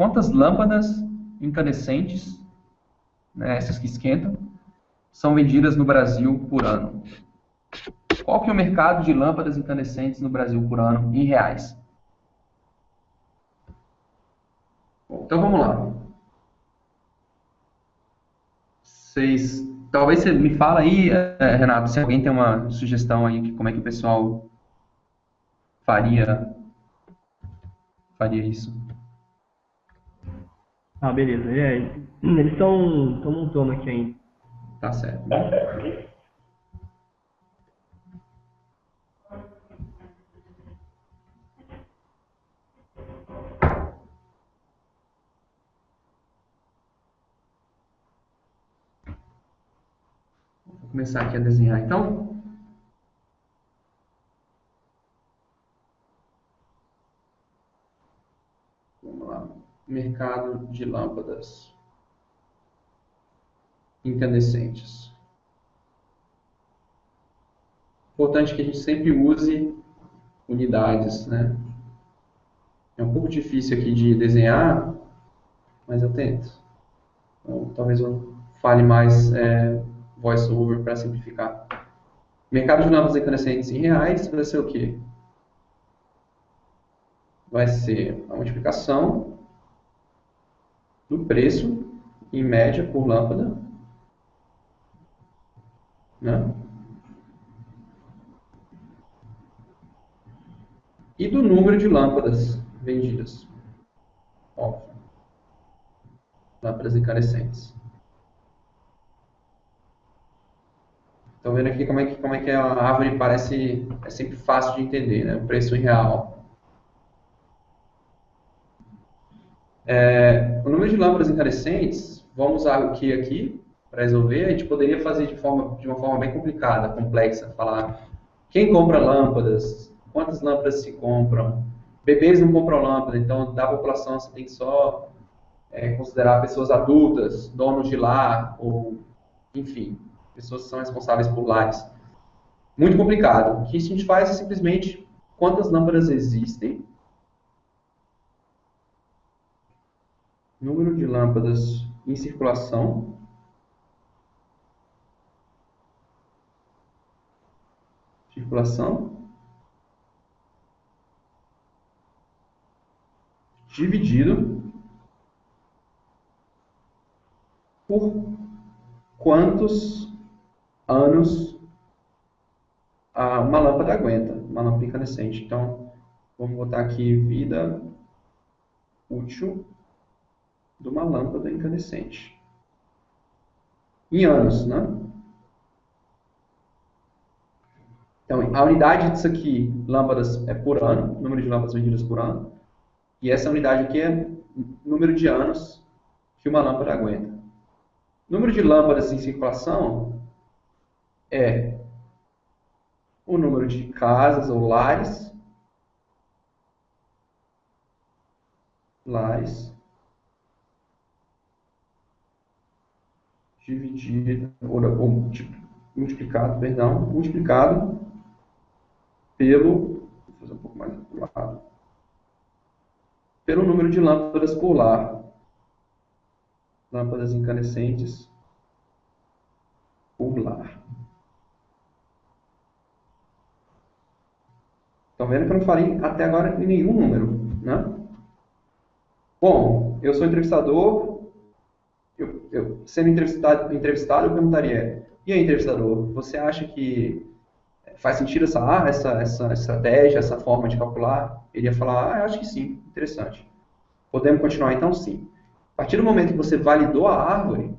quantas lâmpadas incandescentes, né, essas que esquentam, são vendidas no Brasil por ano? Qual que é o mercado de lâmpadas incandescentes no Brasil por ano em reais? Então vamos lá. Talvez você me fala aí, Renato, se alguém tem uma sugestão aí de como é que o pessoal faria, faria isso. Ah, beleza. Eles estão montando aqui ainda. Tá certo. Vou começar aqui a desenhar então. Vamos lá. Mercado de lâmpadas incandescentes. Importante que a gente sempre use unidades, né? É um pouco difícil aqui de desenhar, mas eu tento. Então, talvez eu fale mais voice-over para simplificar. Mercado de lâmpadas incandescentes em reais vai ser o quê? Vai ser a multiplicação do preço, em média, por lâmpada, né? E do número de lâmpadas vendidas. Óbvio. Lâmpadas incandescentes. Estão vendo aqui como é que a árvore parece... É sempre fácil de entender, né? O preço em real. O número de lâmpadas incandescentes, vamos usar o que aqui para resolver? A gente poderia fazer de uma forma bem complicada, complexa, falar quem compra lâmpadas, quantas lâmpadas se compram, bebês não compram lâmpada, então da população você tem que só considerar pessoas adultas, donos de lar, ou enfim, pessoas que são responsáveis por lares. Muito complicado. O que a gente faz é simplesmente quantas lâmpadas existem, número de lâmpadas em circulação, dividido por quantos anos uma lâmpada aguenta, uma lâmpada incandescente. Então, vamos botar aqui vida útil de uma lâmpada incandescente. Em anos, né? Então, a unidade disso aqui, lâmpadas, é por ano, número de lâmpadas vendidas por ano. E essa unidade aqui é número de anos que uma lâmpada aguenta. Número de lâmpadas em circulação é o número de casas ou lares dividido, multiplicado pelo, vou fazer um pouco mais do lado, pelo número de lâmpadas por lar. Lâmpadas incandescentes por lar. Estão vendo que eu não falei até agora em nenhum número, né? Bom, eu sou entrevistador, sendo entrevistado, eu perguntaria, e aí, entrevistador, você acha que faz sentido essa estratégia, essa forma de calcular? Ele ia falar, eu acho que sim, interessante. Podemos continuar então? Sim. A partir do momento que você validou a árvore,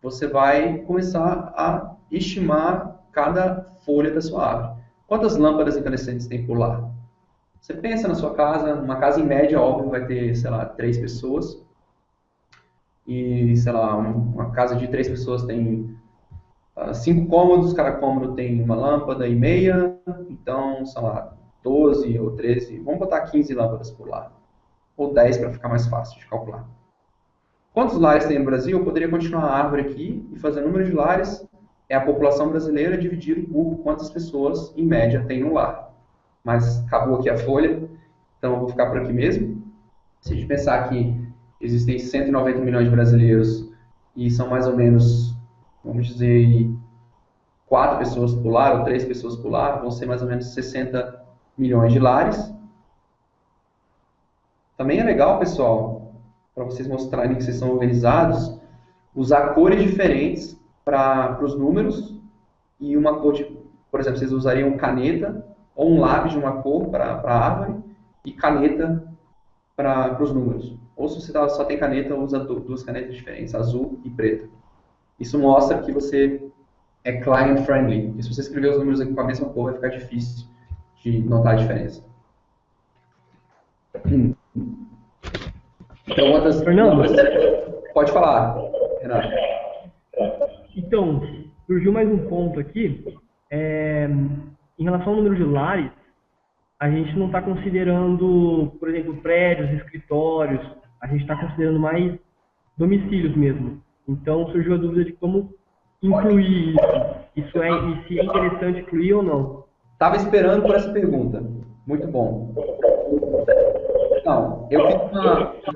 você vai começar a estimar cada folha da sua árvore. Quantas lâmpadas incandescentes tem por lá? Você pensa na sua casa, uma casa em média, óbvio, vai ter, sei lá, 3 pessoas. E, sei lá, uma casa de 3 pessoas tem 5 cômodos, cada cômodo tem uma lâmpada e meia. Então, sei lá, 12 ou 13, vamos botar 15 lâmpadas por lá. Ou 10 para ficar mais fácil de calcular. Quantos lares tem no Brasil? Eu poderia continuar a árvore aqui e fazer o número de lares é a população brasileira dividido por quantas pessoas, em média, tem no lar. Mas acabou aqui a folha, então eu vou ficar por aqui mesmo. Se a gente pensar que existem 190 milhões de brasileiros e são mais ou menos, vamos dizer, 4 pessoas por lar ou 3 pessoas por lar, vão ser mais ou menos 60 milhões de lares. Também é legal, pessoal, para vocês mostrarem que vocês são organizados, usar cores diferentes para os números e uma cor, por exemplo, vocês usariam caneta ou um lápis de uma cor para a árvore e caneta para os números. Ou se você só tem caneta, usa duas canetas diferentes, azul e preta. Isso mostra que você é client friendly. E se você escrever os números aqui com a mesma cor, vai ficar difícil de notar a diferença. Então, outras Fernando? Pode falar, Renato. Então, surgiu mais um ponto aqui. Em relação ao número de lares, a gente não está considerando, por exemplo, prédios, escritórios, a gente está considerando mais domicílios mesmo. Então, surgiu a dúvida de como incluir isso. E se é interessante incluir ou não. Estava esperando por essa pergunta. Muito bom. Não, eu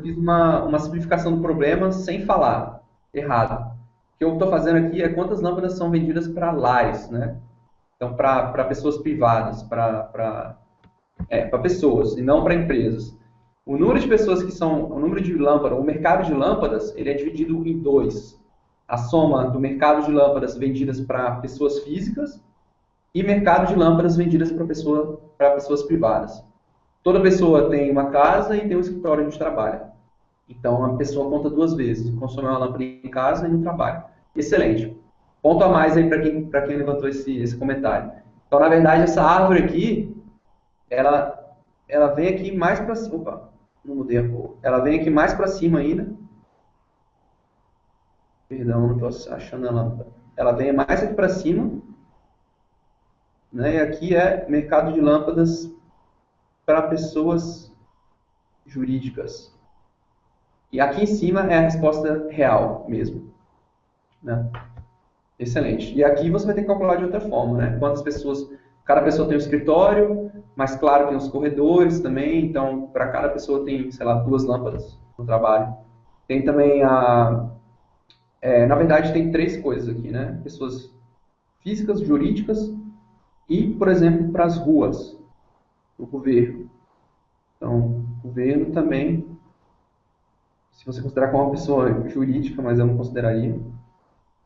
fiz uma simplificação do problema sem falar errado. O que eu estou fazendo aqui é quantas lâmpadas são vendidas para lares, né? Então, para pessoas privadas, para pessoas e não para empresas. O número de pessoas que são, o número de lâmpadas, o mercado de lâmpadas, ele é dividido em dois. A soma do mercado de lâmpadas vendidas para pessoas físicas e mercado de lâmpadas vendidas para pessoas privadas. Toda pessoa tem uma casa e tem um escritório onde trabalha. Então, a pessoa conta duas vezes. Consome uma lâmpada em casa e no trabalho. Excelente. Ponto a mais aí para quem levantou esse comentário. Então, na verdade, essa árvore aqui, ela vem aqui mais para cima. Opa, não mudei a cor. Ela vem aqui mais para cima ainda. Perdão, não estou achando a lâmpada. Ela vem mais aqui para cima. Né? E aqui é mercado de lâmpadas para pessoas jurídicas. E aqui em cima é a resposta real mesmo. Né? Excelente. E aqui você vai ter que calcular de outra forma, né? Quantas pessoas... Cada pessoa tem um escritório, mas claro, tem os corredores também. Então, para cada pessoa tem, sei lá, 2 lâmpadas no trabalho. Tem também na verdade, tem 3 coisas aqui, né? Pessoas físicas, jurídicas e, por exemplo, para as ruas, o governo. Então, o governo também, se você considerar como uma pessoa jurídica, mas eu não consideraria.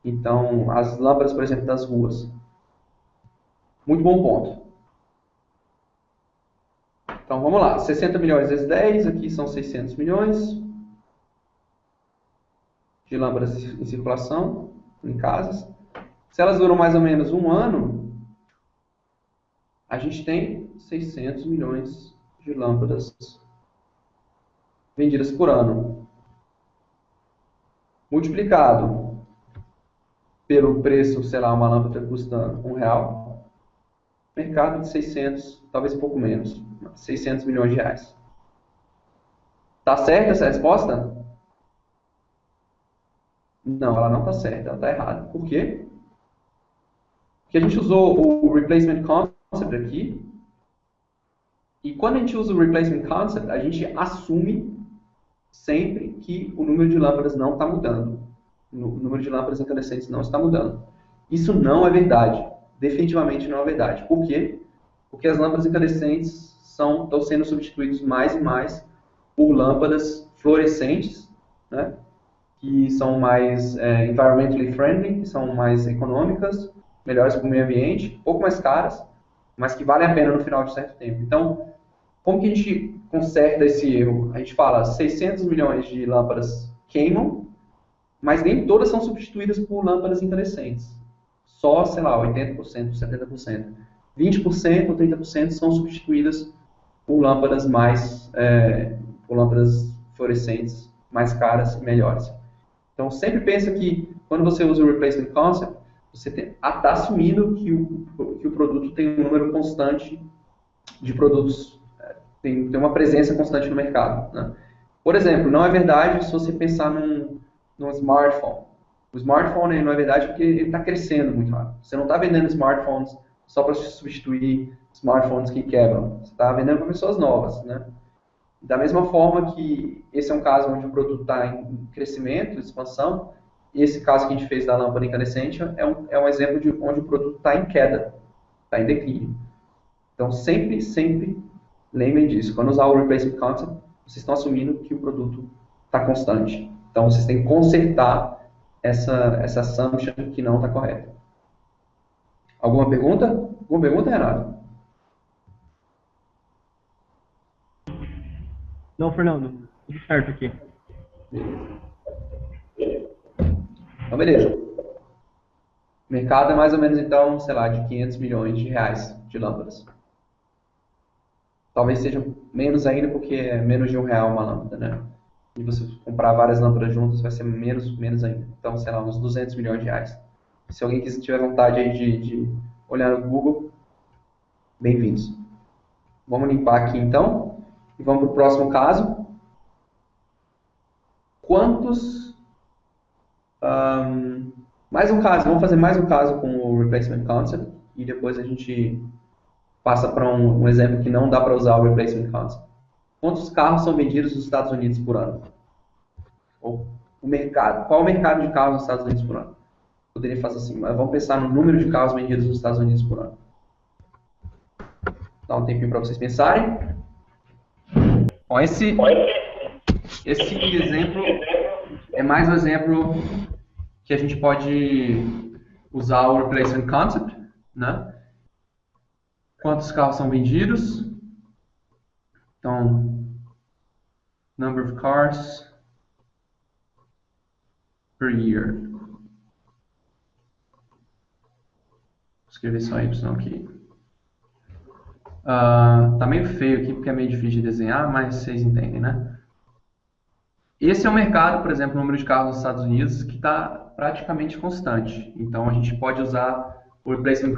Então, as lâmpadas, por exemplo, das ruas. Muito bom ponto. Então, vamos lá. 60 milhões vezes 10, aqui são 600 milhões de lâmpadas em circulação, em casas. Se elas duram mais ou menos um ano, a gente tem 600 milhões de lâmpadas vendidas por ano. Multiplicado pelo preço, sei lá, uma lâmpada custa R$1, mercado de 600, talvez um pouco menos, 600 milhões de reais. Tá certa essa resposta? Não, ela não está certa, ela está errada. Por quê? Porque a gente usou o replacement concept aqui, e quando a gente usa o replacement concept, a gente assume sempre que o número de lâmpadas não está mudando. O número de lâmpadas incandescentes não está mudando. Isso não é verdade. Definitivamente não é verdade. Por quê? Porque as lâmpadas incandescentes estão sendo substituídas mais e mais por lâmpadas fluorescentes, né? Que são mais environmentally friendly, que são mais econômicas, melhores para o meio ambiente, um pouco mais caras, mas que valem a pena no final de certo tempo. Então, como que a gente conserta esse erro? A gente fala 600 milhões de lâmpadas queimam, mas nem todas são substituídas por lâmpadas incandescentes. Só, sei lá, 80%, 70%. 20% ou 30% são substituídas por lâmpadas por lâmpadas fluorescentes mais caras e melhores. Então, sempre pensa que quando você usa o replacement concept, você está assumindo que o produto tem um número constante de produtos, tem uma presença constante no mercado. Né? Por exemplo, não é verdade se você pensar num smartphone. O smartphone não é verdade porque ele está crescendo muito rápido. Você não está vendendo smartphones só para substituir smartphones que quebram. Você está vendendo para pessoas novas. Né? Da mesma forma que esse é um caso onde o produto está em crescimento, expansão, e esse caso que a gente fez da lâmpada incandescente é um exemplo de onde o produto está em queda, está em declínio. Então, sempre, sempre lembrem disso. Quando usar o Replacement Concept, vocês estão assumindo que o produto está constante. Então, vocês têm que consertar essa assumption que não está correta. Alguma pergunta? Alguma pergunta, Renato? Não, Fernando, tudo certo aqui. Então, beleza. O mercado é mais ou menos, então, sei lá, de 500 milhões de reais de lâmpadas. Talvez seja menos ainda, porque é menos de R$ 1 uma lâmpada, né? E você comprar várias lâmpadas juntas vai ser menos ainda. Então, sei lá, uns 200 milhões de reais. Se alguém tiver vontade aí de olhar no Google, bem-vindos. Vamos limpar aqui, então, e vamos para o próximo caso. Mais um caso, vamos fazer mais um caso com o Replacement Concept, e depois a gente passa para um exemplo que não dá para usar o Replacement Concept. Quantos carros são vendidos nos Estados Unidos por ano? Ou o mercado. Qual é o mercado de carros nos Estados Unidos por ano? Poderia fazer assim, mas vamos pensar no número de carros vendidos nos Estados Unidos por ano. Dá um tempinho para vocês pensarem. Bom, esse exemplo é mais um exemplo que a gente pode usar o Replacement Concept, né? Quantos carros são vendidos? Então, number of cars per year. Vou escrever só Y aqui. Tá meio feio aqui porque é meio difícil de desenhar, mas vocês entendem, né? Esse é um mercado, por exemplo, o número de carros nos Estados Unidos que está praticamente constante. Então a gente pode usar o Replacement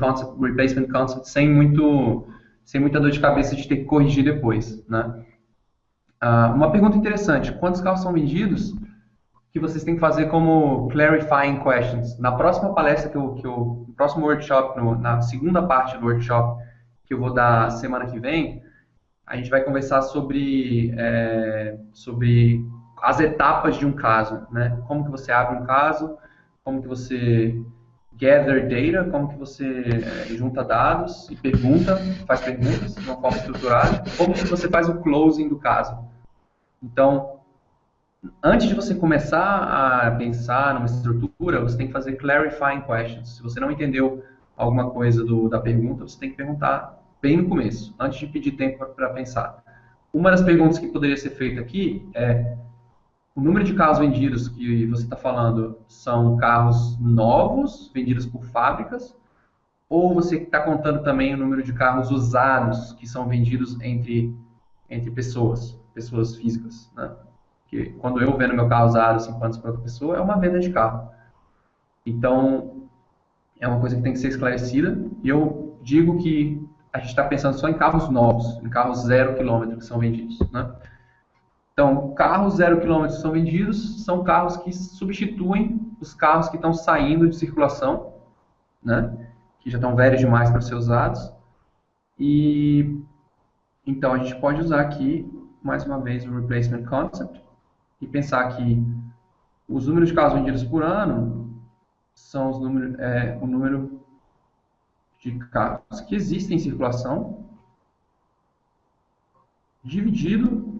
Concept sem muita dor de cabeça de ter que corrigir depois, né? Uma pergunta interessante: quantos carros são vendidos? Que vocês têm que fazer como clarifying questions. Na próxima palestra no próximo workshop, na segunda parte do workshop que eu vou dar semana que vem, a gente vai conversar sobre as etapas de um caso, né? Como que você abre um caso, como que você gather data, como que você junta dados e faz perguntas de uma forma estruturada, como que você faz o closing do caso. Então, antes de você começar a pensar numa estrutura, você tem que fazer clarifying questions. Se você não entendeu alguma coisa da pergunta, você tem que perguntar bem no começo, antes de pedir tempo para pensar. Uma das perguntas que poderia ser feita aqui é: o número de carros vendidos que você está falando são carros novos, vendidos por fábricas, ou você está contando também o número de carros usados que são vendidos entre pessoas físicas, né? Porque quando eu vendo meu carro usado 5 anos para outra pessoa, é uma venda de carro. Então, é uma coisa que tem que ser esclarecida, e eu digo que a gente está pensando só em carros novos, em carros 0 km que são vendidos, né? Então, carros 0 km que são vendidos são carros que substituem os carros que estão saindo de circulação, né? Que já estão velhos demais para ser usados. E então a gente pode usar aqui, mais uma vez, o Replacement Concept e pensar que os números de carros vendidos por ano são o número de carros que existem em circulação dividido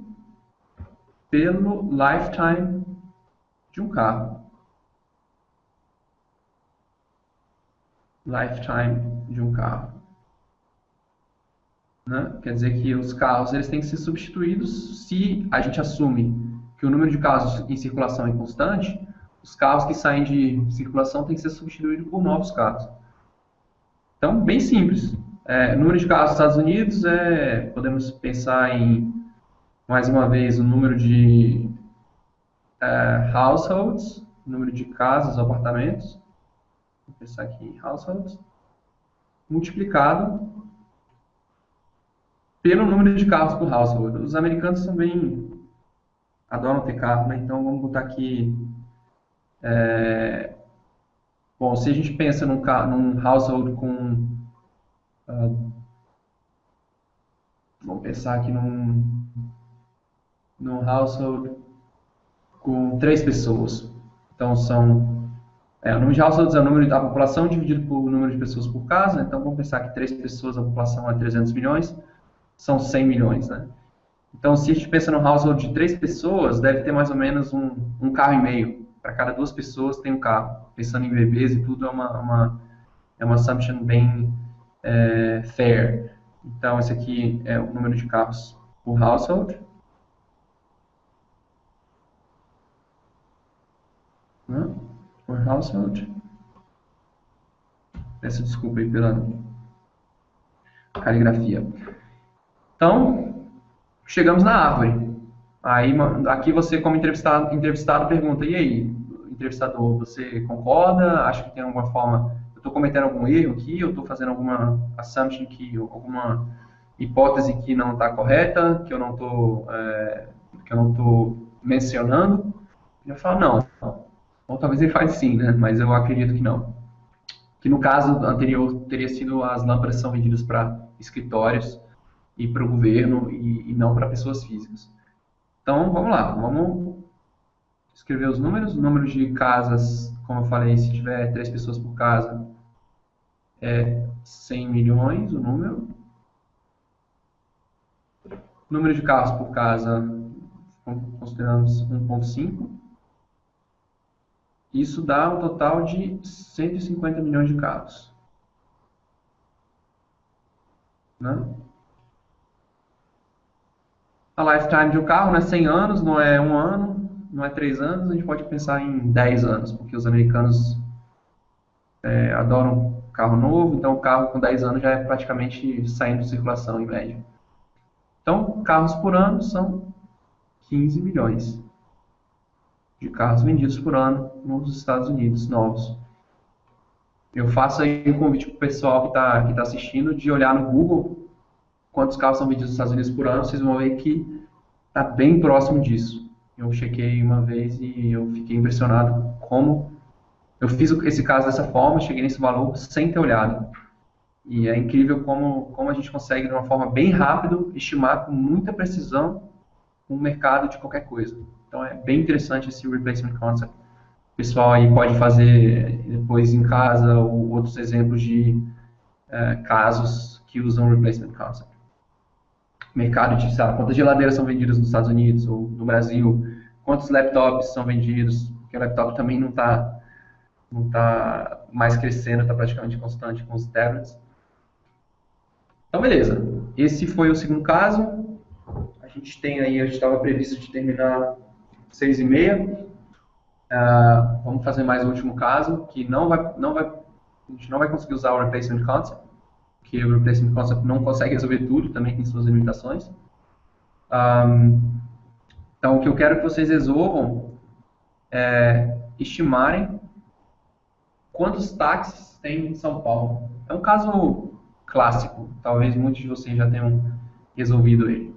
pelo lifetime de um carro. Lifetime de um carro. Né? Quer dizer que os carros eles têm que ser substituídos se a gente assume que o número de carros em circulação é constante. Os carros que saem de circulação têm que ser substituídos por novos carros. Então, bem simples. Número de carros nos Estados Unidos, podemos pensar em, mais uma vez, o número de households, número de casas, apartamentos. Vou pensar aqui em households, multiplicado pelo número de carros por household. Os americanos também adoram ter carro, né? Então vamos botar aqui. Bom, se a gente pensa num household com. Vamos pensar aqui num num household com 3 pessoas. Então, o número de households é o número da população dividido por número de pessoas por casa. Então, vamos pensar que 3 pessoas, a população é 300 milhões, são 100 milhões, né? Então, se a gente pensa num household de 3 pessoas, deve ter mais ou menos um carro e meio. Para cada 2 pessoas tem um carro. Pensando em bebês e tudo, é uma assumption bem fair. Então, esse aqui é o número de carros por household. Né? Por household. Peço desculpa aí pela caligrafia. Então, chegamos na árvore. Aí, aqui você, como entrevistado, pergunta, e aí, entrevistador, você concorda? Acha que tem alguma forma, eu estou cometendo algum erro aqui, eu estou fazendo alguma assumption, alguma hipótese que não está correta, que eu não estou mencionando? Eu falo, não. Ou talvez ele fale sim, né? Mas eu acredito que não. Que no caso anterior teria sido as lâmpadas são vendidas para escritórios e para o governo e não para pessoas físicas. Então, vamos lá, vamos escrever os números. O número de casas, como eu falei, se tiver 3 pessoas por casa, é 100 milhões o número. O número de carros por casa, consideramos 1,5. Isso dá um total de 150 milhões de carros. Né? A lifetime de um carro não é 100 anos, não é 1 ano, não é 3 anos, a gente pode pensar em 10 anos, porque os americanos adoram carro novo, então o carro com 10 anos já é praticamente saindo de circulação em média. Então, carros por ano são 15 milhões de carros vendidos por ano nos Estados Unidos, novos. Eu faço aí um convite para o pessoal que tá assistindo de olhar no Google quantos carros são vendidos nos Estados Unidos por ano, vocês vão ver que está bem próximo disso. Eu chequei uma vez e eu fiquei impressionado como eu fiz esse caso dessa forma, cheguei nesse valor sem ter olhado. E é incrível como a gente consegue, de uma forma bem rápida, estimar com muita precisão um mercado de qualquer coisa. Então é bem interessante esse replacement concept. O pessoal aí pode fazer depois em casa ou outros exemplos de casos que usam replacement concept. Mercado de, sabe, quantas geladeiras são vendidas nos Estados Unidos ou no Brasil, quantos laptops são vendidos, porque o laptop também não está mais crescendo, está praticamente constante com os tablets. Então, beleza. Esse foi o segundo caso. A gente estava previsto de terminar 6h30. Vamos fazer mais o último caso, que a gente não vai conseguir usar o replacement concept, porque o replacement concept não consegue resolver tudo, também tem suas limitações. Então, o que eu quero que vocês resolvam é estimarem quantos táxis tem em São Paulo. É um caso clássico, talvez muitos de vocês já tenham resolvido ele.